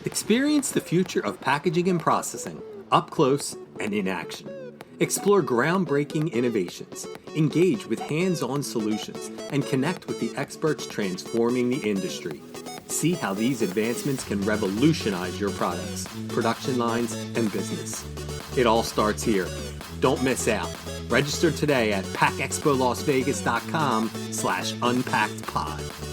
Experience the future of packaging and processing up close and in action. Explore groundbreaking innovations, engage with hands-on solutions, and connect with the experts transforming the industry. See how these advancements can revolutionize your products, production lines, and business. It all starts here. Don't miss out. Register today at packexpolasvegas.com/unpackedpod.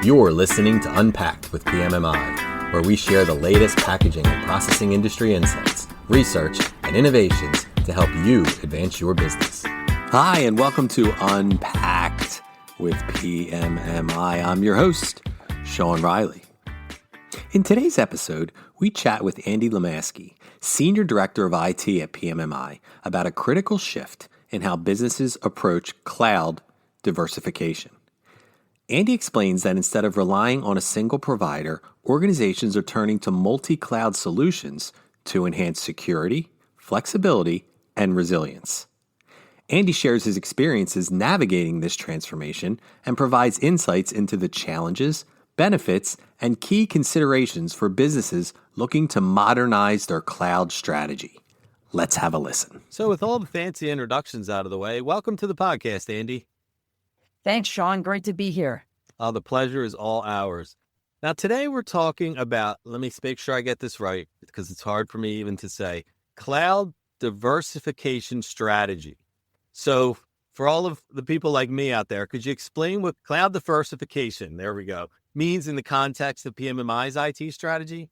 You're listening to Unpacked with PMMI, where we share the latest packaging and processing industry insights, research, and innovations to help you advance your business. Hi, and welcome to Unpacked with PMMI. I'm your host, Sean Riley. In today's episode, we chat with Andy Lomasky, Senior Director of IT at PMMI, about a critical shift in how businesses approach cloud diversification. Andy explains that instead of relying on a single provider, organizations are turning to multi-cloud solutions to enhance security, flexibility, and resilience. Andy shares his experiences navigating this transformation and provides insights into the challenges, benefits, and key considerations for businesses looking to modernize their cloud strategy. Let's have a listen. So with all the fancy introductions out of the way, welcome to the podcast, Andy. Thanks, Sean. Great to be here. The pleasure is all ours. Now, today we're talking about, let me make sure I get this right, because it's hard for me even to say, cloud diversification strategy. So for all of the people like me out there, could you explain what cloud diversification, there we go, means in the context of PMMI's IT strategy?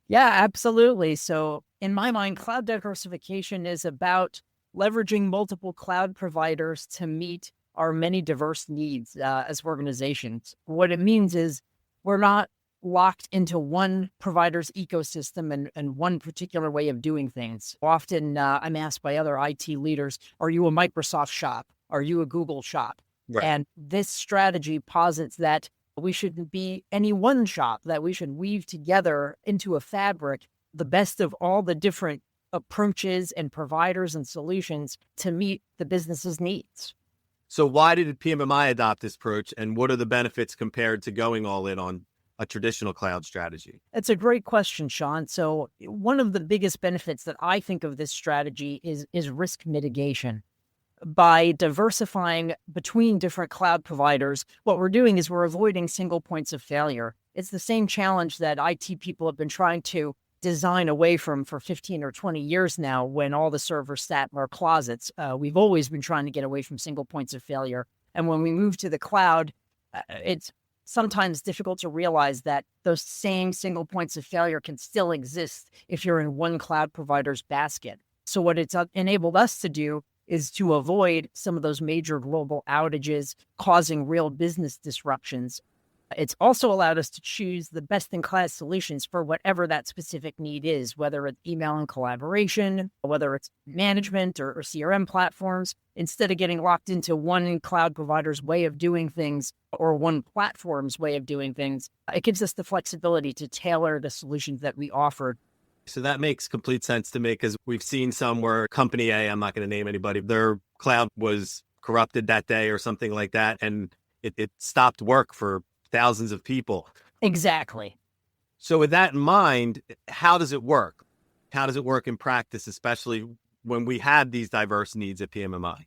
Yeah, absolutely. So in my mind, cloud diversification is about leveraging multiple cloud providers to meet our many diverse needs as organizations. What it means is we're not locked into one provider's ecosystem and one particular way of doing things. Often I'm asked by other IT leaders, are you a Microsoft shop? Are you a Google shop? Right. And this strategy posits that we shouldn't be any one shop, that we should weave together into a fabric the best of all the different approaches and providers and solutions to meet the business's needs. So why did PMMI adopt this approach, and what are the benefits compared to going all in on a traditional cloud strategy? That's a great question, Sean. So one of the biggest benefits that I think of this strategy is risk mitigation. By diversifying between different cloud providers, what we're doing is we're avoiding single points of failure. It's the same challenge that IT people have been trying to design away from for 15 or 20 years now when all the servers sat in our closets. We've always been trying to get away from single points of failure. And when we move to the cloud, it's sometimes difficult to realize that those same single points of failure can still exist if you're in one cloud provider's basket. So what it's enabled us to do is to avoid some of those major global outages causing real business disruptions. It's also allowed us to choose the best-in-class solutions for whatever that specific need is, whether it's email and collaboration, whether it's management or CRM platforms. Instead of getting locked into one cloud provider's way of doing things or one platform's way of doing things, it gives us the flexibility to tailor the solutions that we offer. So that makes complete sense to me, because we've seen some where company A, I'm not going to name anybody, their cloud was corrupted that day or something like that, and it stopped work for thousands of people. Exactly. So with that in mind, how does it work? How does it work in practice, especially when we have these diverse needs at PMMI?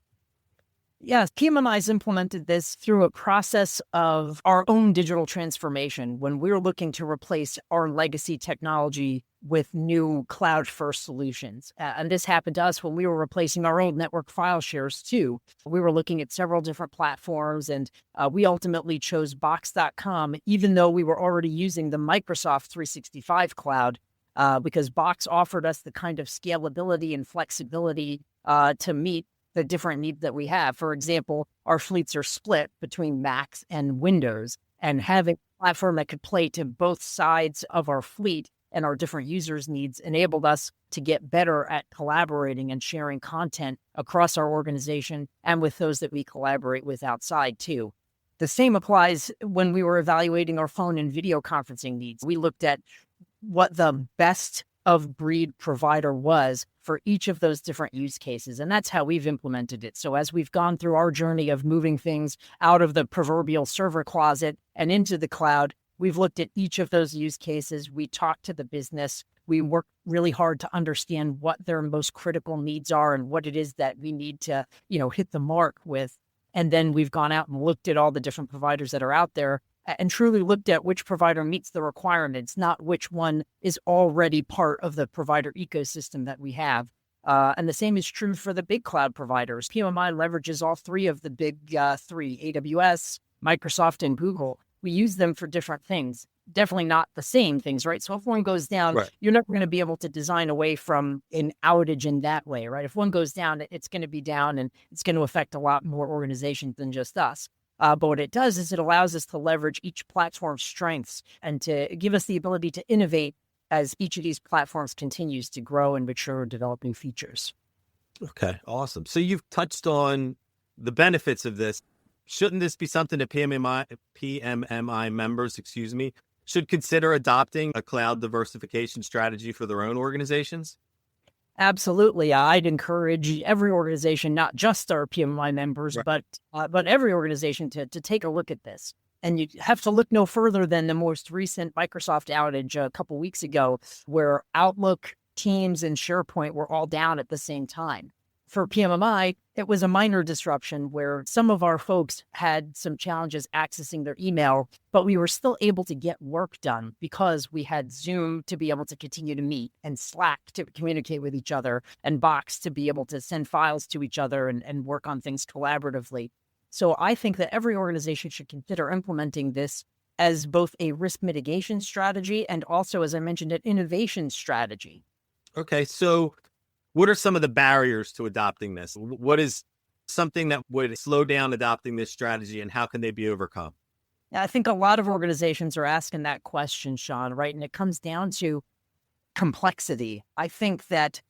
Yes, PMMI's implemented this through a process of our own digital transformation when we're looking to replace our legacy technology with new cloud-first solutions. And this happened to us when we were replacing our old network file shares too. We were looking at several different platforms, and we ultimately chose Box.com, even though we were already using the Microsoft 365 cloud, because Box offered us the kind of scalability and flexibility to meet the different needs that we have. For example, our fleets are split between Macs and Windows, and having a platform that could play to both sides of our fleet and our different users' needs enabled us to get better at collaborating and sharing content across our organization and with those that we collaborate with outside too. The same applies when we were evaluating our phone and video conferencing needs. We looked at what the best of breed provider was for each of those different use cases. And that's how we've implemented it. So as we've gone through our journey of moving things out of the proverbial server closet and into the cloud, we've looked at each of those use cases. We talked to the business. We work really hard to understand what their most critical needs are and what it is that we need to, hit the mark with. And then we've gone out and looked at all the different providers that are out there and truly looked at which provider meets the requirements, not which one is already part of the provider ecosystem that we have. And the same is true for the big cloud providers. PMMI leverages all three of the big three, AWS, Microsoft, and Google. We use them for different things, definitely not the same things, right? So if one goes down, Right. You're never going to be able to design away from an outage in that way, right? If one goes down, it's going to be down and it's going to affect a lot more organizations than just us. But what it does is it allows us to leverage each platform's strengths and to give us the ability to innovate as each of these platforms continues to grow and mature and develop new features. Okay, awesome. So you've touched on the benefits of this. Shouldn't this be something that PMMI members, should consider adopting a cloud diversification strategy for their own organizations? Absolutely. I'd encourage every organization, not just our PMMI members, Right. but every organization to take a look at this. And you have to look no further than the most recent Microsoft outage a couple weeks ago, where Outlook, Teams, and SharePoint were all down at the same time. For PMMI, it was a minor disruption where some of our folks had some challenges accessing their email, but we were still able to get work done because we had Zoom to be able to continue to meet and Slack to communicate with each other and Box to be able to send files to each other and work on things collaboratively. So I think that every organization should consider implementing this as both a risk mitigation strategy and also, as I mentioned, an innovation strategy. Okay, so what are some of the barriers to adopting this? What is something that would slow down adopting this strategy, and how can they be overcome? I think a lot of organizations are asking that question, Sean, right? And it comes down to complexity. I think that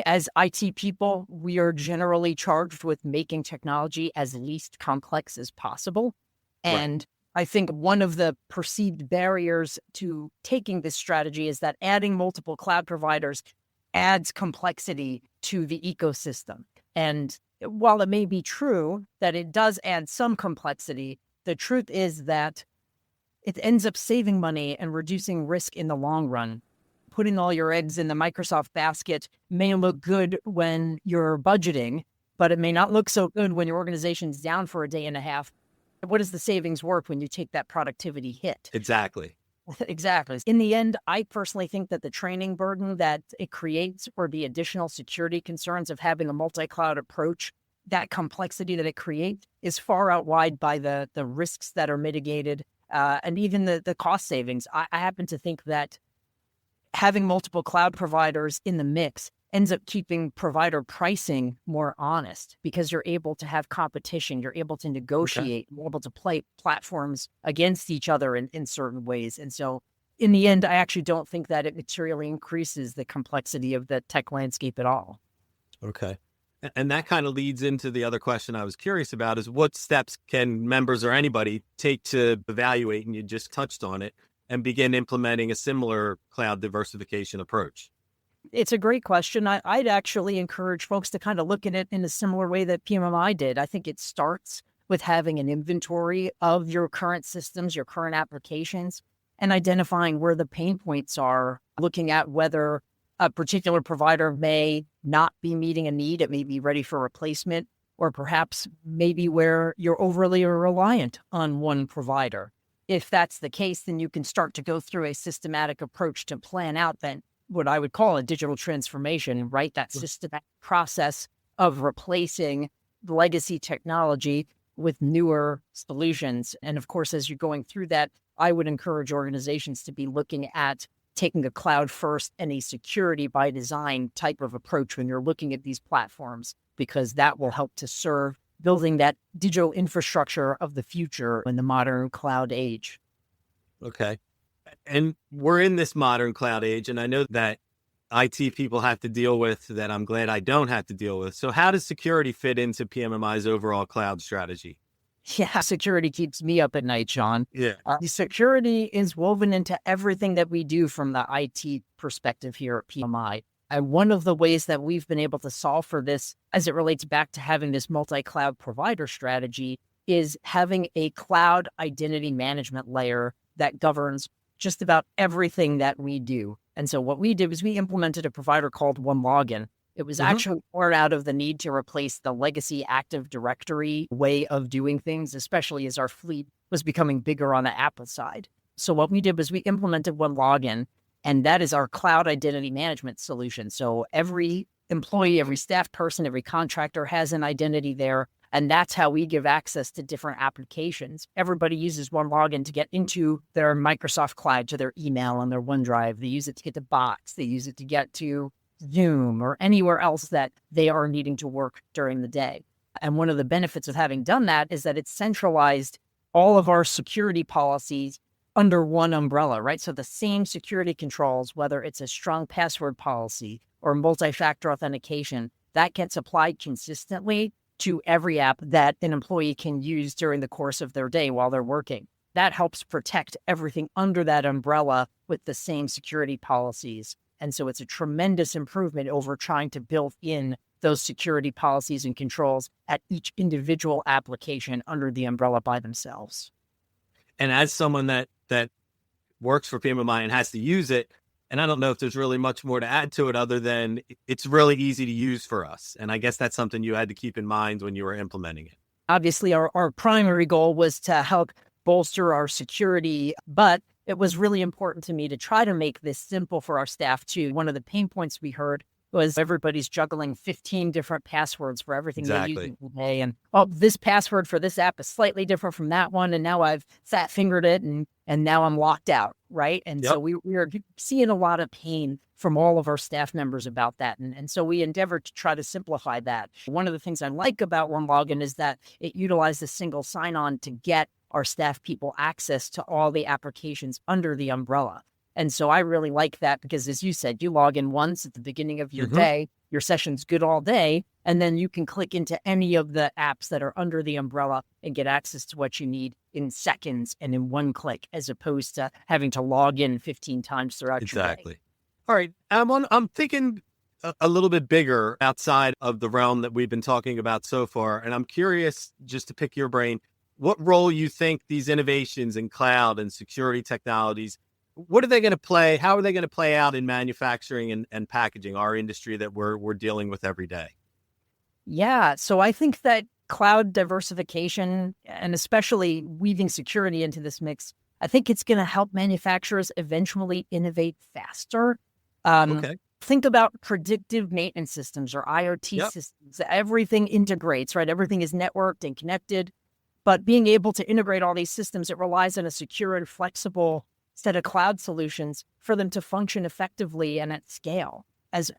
as IT people, we are generally charged with making technology as least complex as possible. Right. And I think one of the perceived barriers to taking this strategy is that adding multiple cloud providers adds complexity to the ecosystem. And while it may be true that it does add some complexity, the truth is that it ends up saving money and reducing risk in the long run. Putting all your eggs in the Microsoft basket may look good when you're budgeting, but it may not look so good when your organization's down for a day and a half. What is the savings worth when you take that productivity hit? Exactly. Exactly. In the end, I personally think that the training burden that it creates or the additional security concerns of having a multi-cloud approach, that complexity that it creates is far outweighed by the risks that are mitigated and even the cost savings. I happen to think that having multiple cloud providers in the mix ends up keeping provider pricing more honest because you're able to have competition, you're able to negotiate, you're able to play platforms against each other in certain ways. And so in the end, I actually don't think that it materially increases the complexity of the tech landscape at all. Okay. And that kind of leads into the other question I was curious about is what steps can members or anybody take to evaluate, and you just touched on it, and begin implementing a similar cloud diversification approach? It's a great question. I'd actually encourage folks to kind of look at it in a similar way that PMMI did. I think it starts with having an inventory of your current systems, your current applications, and identifying where the pain points are, looking at whether a particular provider may not be meeting a need, it may be ready for replacement, or perhaps maybe where you're overly reliant on one provider. If that's the case, then you can start to go through a systematic approach to plan out then what I would call a digital transformation, right? That systematic process of replacing legacy technology with newer solutions. And of course, as you're going through that, I would encourage organizations to be looking at taking a cloud first and a security by design type of approach when you're looking at these platforms, because that will help to serve building that digital infrastructure of the future in the modern cloud age. Okay. And we're in this modern cloud age, and I know that IT people have to deal with that. I'm glad I don't have to deal with. So how does security fit into PMMI's overall cloud strategy? Yeah, security keeps me up at night, Sean. Yeah. Security is woven into everything that we do from the IT perspective here at PMI. And one of the ways that we've been able to solve for this as it relates back to having this multi-cloud provider strategy is having a cloud identity management layer that governs just about everything that we do. And so what we did was we implemented a provider called OneLogin. It was actually born out of the need to replace the legacy Active Directory way of doing things, especially as our fleet was becoming bigger on the Apple side. So what we did was we implemented OneLogin, and that is our cloud identity management solution. So every employee, every staff person, every contractor has an identity there, and that's how we give access to different applications. Everybody uses OneLogin to get into their Microsoft Cloud, to their email and their OneDrive. They use it to get to Box. They use it to get to Zoom or anywhere else that they are needing to work during the day. And one of the benefits of having done that is that it's centralized all of our security policies under one umbrella, right? So the same security controls, whether it's a strong password policy or multi-factor authentication, that gets applied consistently to every app that an employee can use during the course of their day while they're working. That helps protect everything under that umbrella with the same security policies. And so it's a tremendous improvement over trying to build in those security policies and controls at each individual application under the umbrella by themselves. And as someone that works for PMMI and has to use it, and I don't know if there's really much more to add to it other than it's really easy to use for us. And I guess that's something you had to keep in mind when you were implementing it. Obviously, our primary goal was to help bolster our security, but it was really important to me to try to make this simple for our staff too. One of the pain points we heard was everybody's juggling 15 different passwords for everything they use every day. And this password for this app is slightly different from that one. And now I've fat fingered it and now I'm locked out, right? And so we are seeing a lot of pain from all of our staff members about that. And so we endeavored to try to simplify that. One of the things I like about OneLogin is that it utilized a single sign-on to get our staff people access to all the applications under the umbrella. And so I really like that because, as you said, you log in once at the beginning of your day, your session's good all day, and then you can click into any of the apps that are under the umbrella and get access to what you need in seconds and in one click, as opposed to having to log in 15 times throughout your day. Exactly. All right. I'm thinking a little bit bigger outside of the realm that we've been talking about so far. And I'm curious, just to pick your brain, what role you think these innovations in cloud and security technologies, what are they going to play? How are they going to play out in manufacturing and packaging, our industry that we're dealing with every day? Yeah. So I think that cloud diversification, and especially weaving security into this mix, I think it's going to help manufacturers eventually innovate faster. Think about predictive maintenance systems or IoT systems. Everything integrates, right? Everything is networked and connected. But being able to integrate all these systems, it relies on a secure and flexible set of cloud solutions for them to function effectively and at scale. As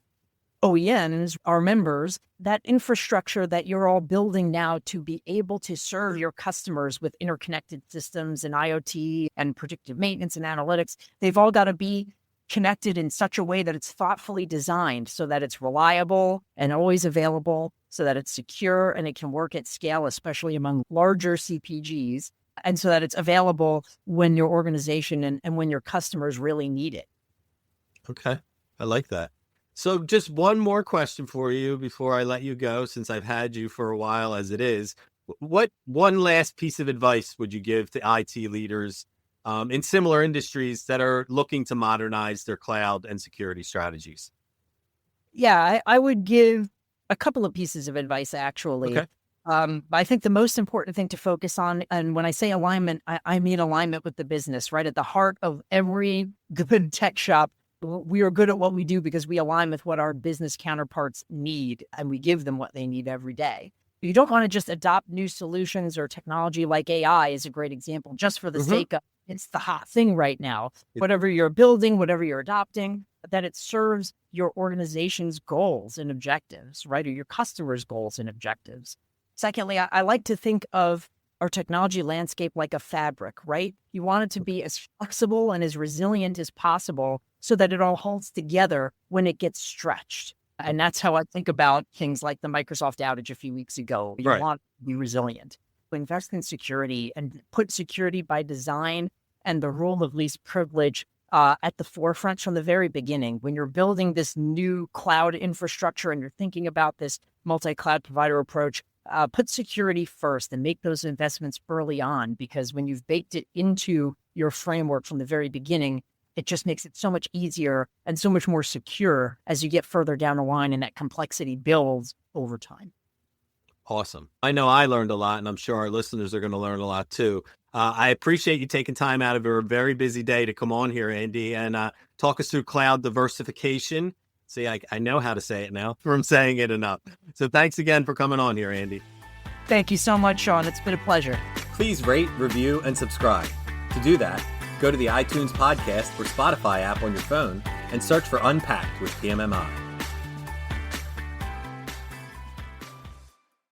OEMs, our members, that infrastructure that you're all building now to be able to serve your customers with interconnected systems and IoT and predictive maintenance and analytics, they've all got to be connected in such a way that it's thoughtfully designed so that it's reliable and always available, so that it's secure and it can work at scale, especially among larger CPGs, and so that it's available when your organization and when your customers really need it. Okay. I like that. So just one more question for you before I let you go, since I've had you for a while as it is. What one last piece of advice would you give to IT leaders in similar industries that are looking to modernize their cloud and security strategies? Yeah, I would give a couple of pieces of advice, actually. Okay. I think the most important thing to focus on, and when I say alignment, I mean alignment with the business, right? At the heart of every good tech shop, we are good at what we do because we align with what our business counterparts need, and we give them what they need every day. You don't want to just adopt new solutions or technology like AI is a great example, just for the sake of it's the hot thing right now. Whatever you're building, whatever you're adopting, that it serves your organization's goals and objectives, right? Or your customers' goals and objectives. Secondly, I like to think of our technology landscape like a fabric, right? You want it to be as flexible and as resilient as possible so that it all holds together when it gets stretched. And that's how I think about things like the Microsoft outage a few weeks ago. You want to be resilient. invest in security and put security by design and the role of least privilege at the forefront from the very beginning. When you're building this new cloud infrastructure and you're thinking about this multi-cloud provider approach, put security first and make those investments early on, because when you've baked it into your framework from the very beginning, it just makes it so much easier and so much more secure as you get further down the line and that complexity builds over time. Awesome. I know I learned a lot, and I'm sure our listeners are going to learn a lot too. I appreciate you taking time out of your very busy day to come on here, Andy, and talk us through cloud diversification. See, I know how to say it now from saying it enough. So thanks again for coming on here, Andy. Thank you so much, Sean. It's been a pleasure. Please rate, review, and subscribe. To do that, go to the iTunes podcast or Spotify app on your phone and search for Unpacked with PMMI.